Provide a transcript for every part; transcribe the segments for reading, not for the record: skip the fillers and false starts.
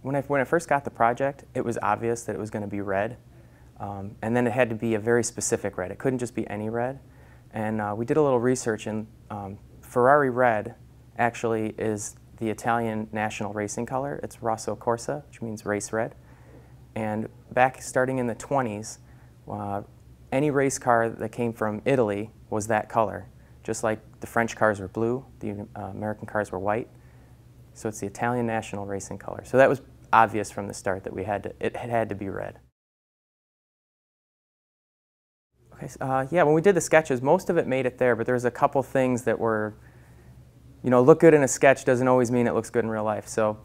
When I first got the project, it was obvious that it was going to be red, and then it had to be a very specific red. It couldn't just be any red. And we did a little research, and Ferrari red actually is the Italian national racing color. It's Rosso Corsa, which means race red. And back starting in the 20s, any race car that came from Italy was that color. Just like the French cars were blue, the American cars were white. So it's the Italian national racing color. So that was obvious from the start that it had to be red. Okay, yeah, when we did the sketches, most of it made it there, but there's a couple things that were, look good in a sketch doesn't always mean it looks good in real life. So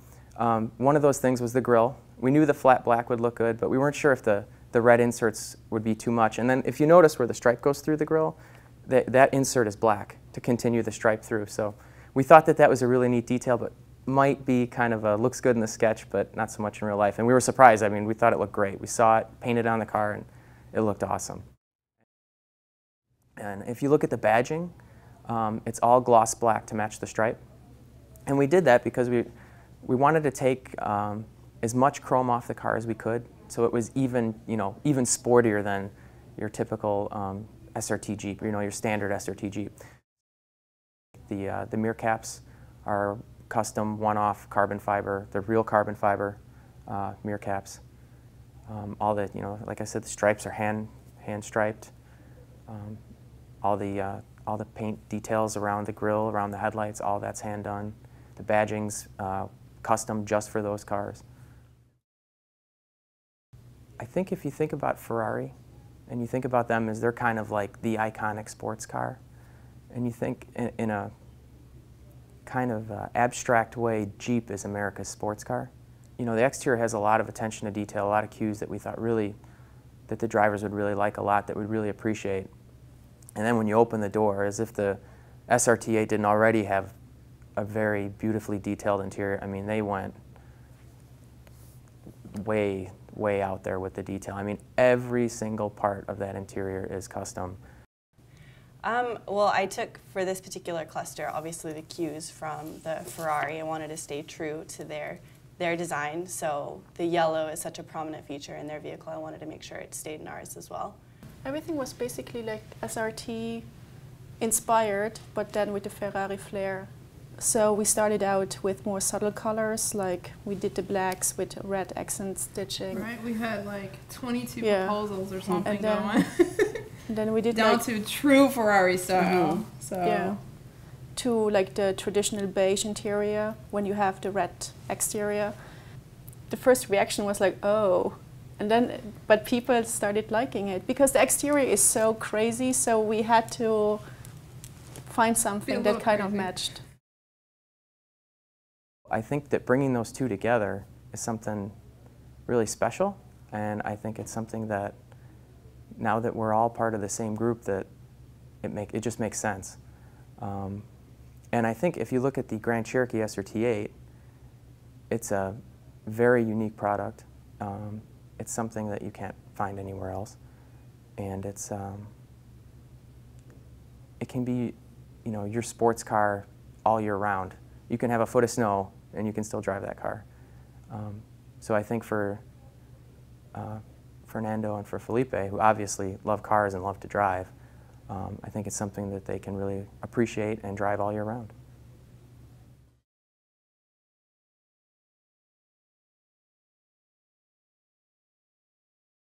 one of those things was the grille. We knew the flat black would look good, but we weren't sure if the red inserts would be too much. And then if you notice where the stripe goes through the grille, that insert is black to continue the stripe through. So we thought that was a really neat detail, but might be kind of looks good in the sketch, but not so much in real life. And we were surprised. I mean, we thought it looked great. We saw it painted on the car, and it looked awesome. And if you look at the badging, it's all gloss black to match the stripe. And we did that because we wanted to take as much chrome off the car as we could, so it was even sportier than your typical SRT Jeep, your standard SRT Jeep. The mirror caps are custom, one-off carbon fiber. They're real carbon fiber mirror caps. All the, like I said, the stripes are hand striped. All the paint details around the grille, around the headlights, all that's hand done. The badging's custom just for those cars. I think if you think about Ferrari, and you think about them as they're kind of like the iconic sports car, and you think in a kind of abstract way, Jeep is America's sports car. The exterior has a lot of attention to detail, a lot of cues that we thought that the drivers would really like a lot, that we'd really appreciate. And then when you open the door, as if the SRT8 didn't already have a very beautifully detailed interior, I mean, they went way, way out there with the detail. I mean, every single part of that interior is custom. Well, I took, for this particular cluster, obviously the cues from the Ferrari. I wanted to stay true to their design, so the yellow is such a prominent feature in their vehicle. I wanted to make sure it stayed in ours as well. Everything was basically like SRT inspired, but then with the Ferrari flair. So we started out with more subtle colors, like we did the blacks with red accent stitching. Right, we had like 22 proposals or something and then, going. And then we did down to true Ferrari style. Mm-hmm. So yeah, to like the traditional beige interior when you have the red exterior. The first reaction was like, oh. And then, but people started liking it because the exterior is so crazy, so we had to find something that kind of matched. I think that bringing those two together is something really special, and I think it's something that now that we're all part of the same group, that it just makes sense. And I think if you look at the Grand Cherokee SRT8, it's a very unique product. It's something that you can't find anywhere else, and it can be, your sports car all year round. You can have a foot of snow, and you can still drive that car. So I think for Fernando and for Felipe, who obviously love cars and love to drive, I think it's something that they can really appreciate and drive all year round.